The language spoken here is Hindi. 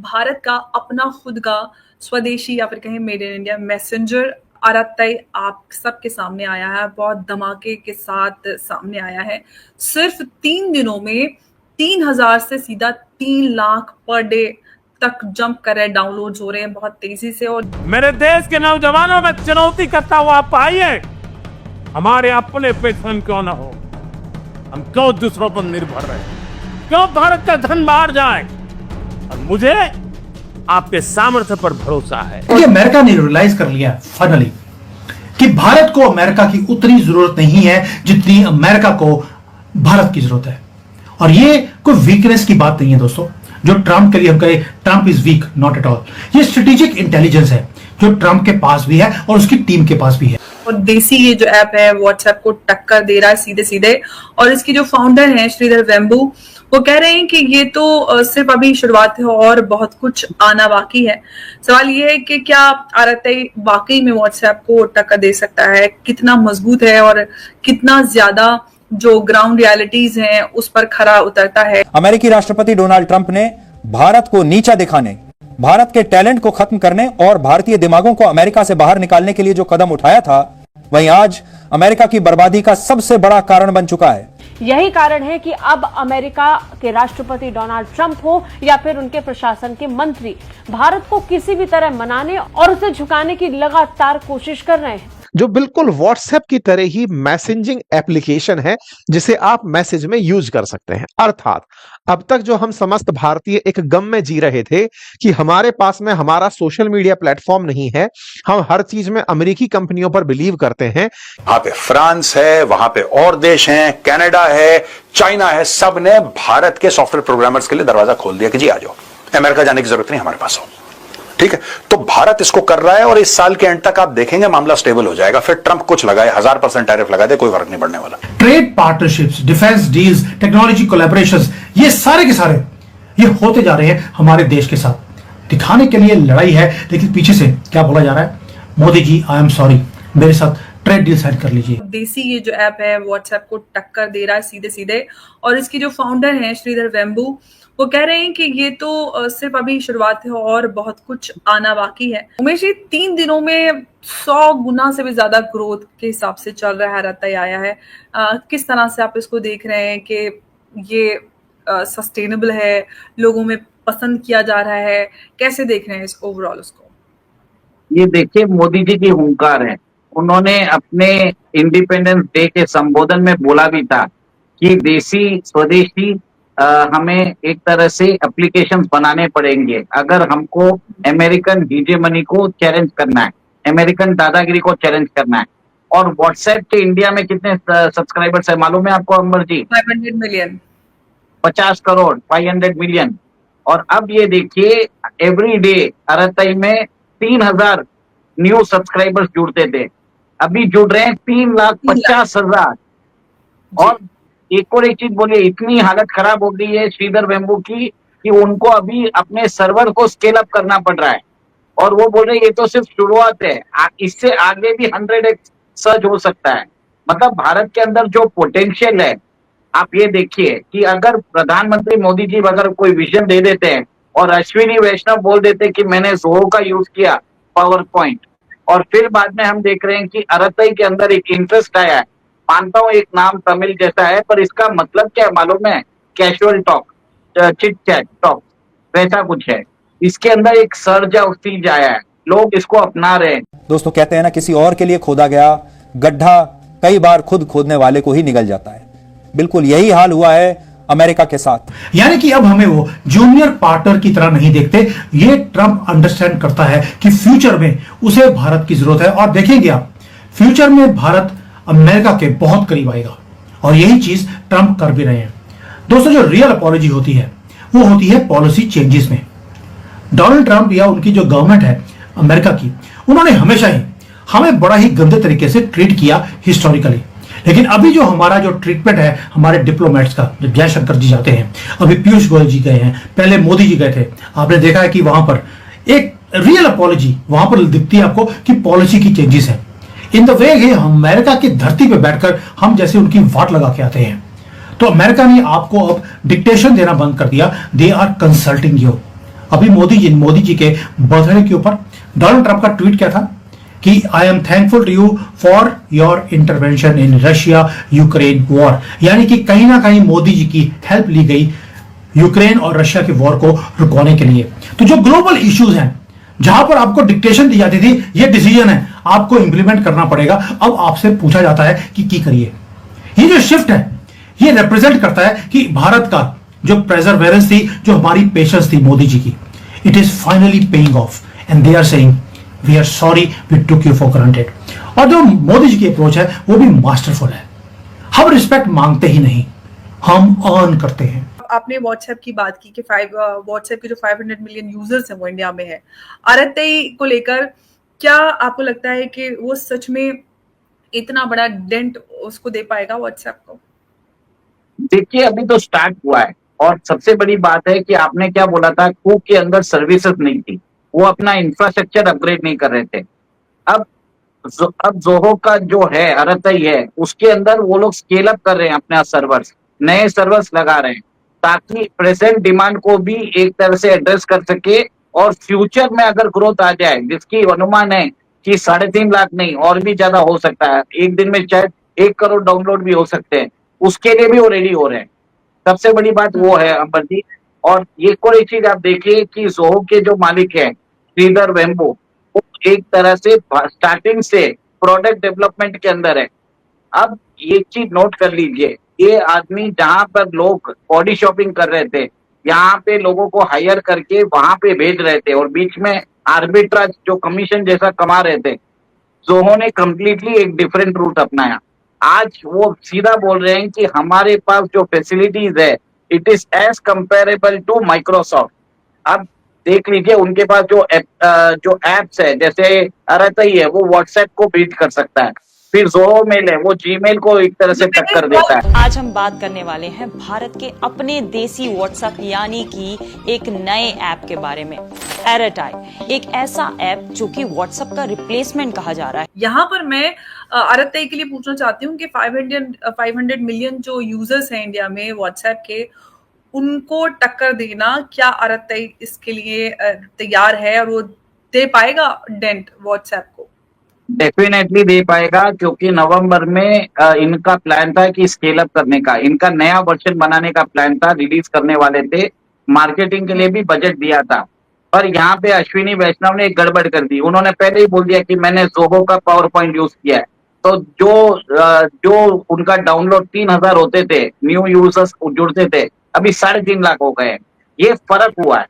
भारत का अपना खुद का स्वदेशी या फिर कहें मेड इन इंडिया मैसेंजर आरतई आप सबके सामने आया है। बहुत धमाके के साथ सामने आया है। सिर्फ 3 दिनों में 3000 से सीधा 3 लाख पर डे तक जंप कर रहे हैं, डाउनलोड्स हो रहे हैं बहुत तेजी से। और मेरे देश के नौजवानों में चुनौती करता हुआ आप आइए, हमारे अपने पेशन क्यों ना हो, हम क्यों दूसरों पर निर्भर रहे, क्यों भारत का धन बाहर जाए। और मुझे आपके सामर्थ्य पर भरोसा है। अमेरिका ने रियलाइज कर लिया फाइनली कि भारत को अमेरिका की उतनी जरूरत नहीं है जितनी अमेरिका को भारत की जरूरत है। और ये कोई वीकनेस की बात नहीं है दोस्तों, जो ट्रंप के लिए हम कहें Trump is weak, not at all. ये स्ट्रेटेजिक इंटेलिजेंस है जो ट्रंप के पास भी है और उसकी टीम के पास भी है। और देसी ये जो ऐप है व्हाट्सएप को टक्कर दे रहा है सीधे सीधे। और इसकी जो फाउंडर हैं श्रीधर वेम्बू, वो कह रहे हैं कि ये तो सिर्फ अभी शुरुआत है और बहुत कुछ आना बाकी है। सवाल ये है कि क्या आरतई वाकई में व्हाट्सएप को टक्कर दे सकता है, कितना मजबूत है और कितना ज्यादा जो ग्राउंड रियलिटीज हैं उस पर खरा उतरता है। अमेरिकी राष्ट्रपति डोनाल्ड ट्रंप ने भारत को नीचा दिखाने, भारत के टैलेंट को खत्म करने और भारतीय दिमागों को अमेरिका से बाहर निकालने के लिए जो कदम उठाया था, वहीं आज अमेरिका की बर्बादी का सबसे बड़ा कारण बन चुका है। यही कारण है कि अब अमेरिका के राष्ट्रपति डोनाल्ड ट्रंप हो या फिर उनके प्रशासन के मंत्री भारत को किसी भी तरह मनाने और उसे झुकाने की लगातार कोशिश कर रहे हैं। जो बिल्कुल व्हाट्सएप की तरह ही मैसेजिंग एप्लीकेशन है जिसे आप मैसेज में यूज कर सकते हैं। अर्थात अब तक जो हम समस्त भारतीय एक गम में जी रहे थे कि हमारे पास में हमारा सोशल मीडिया प्लेटफॉर्म नहीं है, हम हर चीज में अमेरिकी कंपनियों पर बिलीव करते हैं। वहां पे फ्रांस है, वहां पे और देश हैं, कनाडा है, चाइना है, सब ने भारत के सॉफ्टवेयर प्रोग्रामर्स के लिए दरवाजा खोल दिया कि जी आ जाओ, अमेरिका जाने की जरूरत नहीं हमारे पास हो। ठीक है, तो भारत इसको कर रहा है और इस साल के एंड तक आप देखेंगे मामला स्टेबल हो जाएगा। फिर ट्रंप कुछ लगाए, 1000% टैरिफ लगा दे, कोई फर्क नहीं पड़ने वाला। Trade partnerships, defence deals, technology collaborations, ये सारे के सारे ये होते जा रहे हैं हमारे देश के साथ। दिखाने के लिए लड़ाई है, लेकिन पीछे से क्या बोला जा रहा है, Modi ji I am sorry, मेरे साथ ट्रेड डील साइन कर लीजिए। देसी ये जो ऐप है व्हाट्सएप को टक्कर दे रहा है सीधे सीधे। और इसकी जो फाउंडर हैं श्रीधर वेम्बू, वो कह रहे हैं कि ये तो सिर्फ अभी शुरुआत है और बहुत कुछ आना बाकी है। उमेश जी, 3 दिनों में 100 गुना से भी ज्यादा ग्रोथ के हिसाब से चल रहा है, आरतई आया है। किस तरह से आप इसको देख रहे हैं कि ये सस्टेनेबल है, लोगों में पसंद किया जा रहा है, कैसे देख रहे हैं इस ओवरऑल उसको? ये देखिए, मोदी जी की हुंकार है। उन्होंने अपने इंडिपेंडेंस डे के संबोधन में बोला भी था कि देसी स्वदेशी हमें एक तरह से एप्लीकेशंस बनाने पड़ेंगे अगर हमको अमेरिकन हीजेमनी को चैलेंज करना है, अमेरिकन दादागिरी को चैलेंज करना है। और व्हाट्सएप के इंडिया में कितने सब्सक्राइबर्स है मालूम है आपको अंबर जी? 500 मिलियन, 50 करोड़, 500 मिलियन। और अब ये देखिए, एवरी डे आरतई में 3000 न्यू सब्सक्राइबर्स जुड़ते थे, अभी जुड़ रहे हैं 3,50,000। और एक और एक चीज बोलिए, इतनी हालत खराब हो गई है श्रीधर वेम्बू की कि उनको अभी अपने सर्वर को स्केल अप करना पड़ रहा है। और वो बोल रहे हैं ये तो सिर्फ शुरुआत है, इससे आगे भी 100x सर्ज हो सकता है। मतलब भारत के अंदर जो पोटेंशियल है, आप ये देखिए कि अगर प्रधानमंत्री मोदी जी अगर कोई विजन दे देते हैं और अश्विनी वैष्णव बोल देते कि मैंने जोहो का यूज किया पावर पॉइंट, और फिर बाद में हम देख रहे हैं कि आरतई के अंदर एक इंटरेस्ट आया है। मानता हूँ एक नाम तमिल जैसा है, पर इसका मतलब क्या है मालूम है? Casual talk, chit chat talk, वैसा कुछ है। इसके अंदर एक सर्ज ऑफ चीज आया है, लोग इसको अपना रहे हैं। दोस्तों, कहते हैं ना, किसी और के लिए खोदा गया गड्ढा कई बार खुद खोदने वाले को ही निगल जाता है। बिल्कुल यही हाल हुआ है अमेरिका के साथ। यानी कि अब हमें वो जूनियर पार्टनर की तरह नहीं देखते। ये ट्रंप अंडरस्टैंड करता है कि फ्यूचर में उसे भारत की जरूरत है। और देखेंगे आप, फ्यूचर में भारत अमेरिका के बहुत करीब आएगा और यही चीज ट्रंप कर भी रहे हैं। दोस्तों, जो रियल अपॉलॉजी होती है वो होती है पॉलिसी चेंजेस में। डोनाल्ड ट्रंप या उनकी जो गवर्नमेंट है अमेरिका की, उन्होंने हमेशा ही हमें बड़ा ही गंदे तरीके से ट्रीट किया हिस्टोरिकली। लेकिन अभी जो हमारा जो ट्रीटमेंट है हमारे डिप्लोमेट्स का, जब जयशंकर जी जाते हैं, अभी पीयूष गोयल जी गए हैं, पहले मोदी जी गए थे, आपने देखा है कि वहां पर एक रियल अपॉलॉजी वहां पर दिखती है आपको कि पॉलिसी की चेंजेस है। इन द वे ये अमेरिका की धरती पे बैठकर हम जैसे उनकी वाट लगा के आते हैं। तो अमेरिका ने आपको अब डिक्टेशन देना बंद कर दिया, दे आर कंसल्टिंग यू। अभी मोदी जी के बर्थडे के ऊपर डोनाल्ड ट्रंप का ट्वीट क्या था कि I am thankful to you for your intervention in Russia Ukraine war, यानी कि कहीं ना कहीं मोदी जी की हेल्प ली गई यूक्रेन और रशिया के वॉर को रुकवाने के लिए। तो जो ग्लोबल इश्यूज हैं, जहां पर आपको डिक्टेशन दी जाती थी, ये डिसीजन है आपको इंप्लीमेंट करना पड़ेगा, अब आपसे पूछा जाता है कि करिए। ये जो शिफ्ट है ये रिप्रेजेंट करता है कि भारत का जो प्रेजरवेरेंस थी, जो हमारी पेशेंस थी मोदी जी की, it is finally paying off and they are saying we are sorry we took you for granted. और जो मोदी जी की अप्रोच है वो भी मास्टरफुल है। हम रिस्पेक्ट मांगते ही नहीं, हम अर्न करते हैं। आपने व्हाट्सएप की बात की कि व्हाट्सएप के जो 500 मिलियन यूजर्स हैं वो इंडिया में है। आरटीआई को लेकर क्या आपको लगता है कि वो सच में इतना बड़ा डेंट उसको दे पाएगा व्हाट्सएप को? देखिए अभी तो स्टार्ट हुआ है और सबसे बड़ी बात है कि आपने क्या बोला था, कूक के अंदर सर्विसेज नहीं थी, वो अपना इंफ्रास्ट्रक्चर अपग्रेड नहीं कर रहे थे। अब जोहो का जो है आरटीआई है उसके अंदर वो लोग स्केल अप कर रहे हैं अपना सर्वर्स, नए सर्वर्स लगा रहे हैं ताकि प्रेजेंट डिमांड को भी एक तरह से एड्रेस कर सके और फ्यूचर में अगर ग्रोथ आ जाए, जिसकी अनुमान है कि 3.5 लाख नहीं और भी ज्यादा हो सकता है, एक दिन में शायद 1 करोड़ डाउनलोड भी हो सकते हैं, उसके लिए भी वो रेडी हो रहे हैं। सबसे बड़ी बात वो है अंबर जी। और ये कोई चीज आप देखिए कि जोहो के जो मालिक है श्रीधर वेम्बू, वो एक तरह से स्टार्टिंग से प्रोडक्ट डेवलपमेंट के अंदर है। अब ये चीज नोट कर लीजिए, ये आदमी जहां पर लोग बॉडी शॉपिंग कर रहे थे, यहाँ पे लोगों को हायर करके वहां पे भेज रहे थे और बीच में आर्बिट्राज जो कमीशन जैसा कमा रहे थे, जोहो ने कंप्लीटली एक डिफरेंट रूट अपनाया। आज वो सीधा बोल रहे हैं कि हमारे पास जो फैसिलिटीज है it is as comparable to Microsoft. अब देख लीजिए उनके पास जो एप्स है, जैसे आरटीआई है वो व्हाट्सएप को बीट कर सकता है, फिर जोहो मेल है वो जीमेल को एक तरह से टक्कर देता है। आज हम बात करने वाले हैं भारत के अपने देसी व्हाट्सएप यानी कि एक नए ऐप के बारे में। आरटीआई एक ऐसा ऐप जो कि व्हाट्सएप का रिप्लेसमेंट कहा जा रहा है। यहाँ पर मैं आरटीआई के लिए पूछना चाहती हूँ कि 500 मिलियन जो यूजर्स हैं इंडिया में व्हाट्सएप के, उनको टक्कर देना, क्या आरटीआई इसके लिए तैयार है और वो दे पाएगा डेंट व्हाट्सएप को? डेफिनेटली दे पाएगा, क्योंकि नवंबर में इनका प्लान था कि स्केल अप करने का, इनका नया वर्जन बनाने का प्लान था, रिलीज करने वाले थे, मार्केटिंग के लिए भी बजट दिया था। पर यहाँ पे अश्विनी वैष्णव ने एक गड़बड़ कर दी, उन्होंने पहले ही बोल दिया कि मैंने जोहो का पावर पॉइंट यूज किया है। तो जो उनका डाउनलोड 3000 होते थे, न्यू यूजर्स जुड़ते थे, अभी 3.5 लाख हो गए। ये फर्क हुआ है।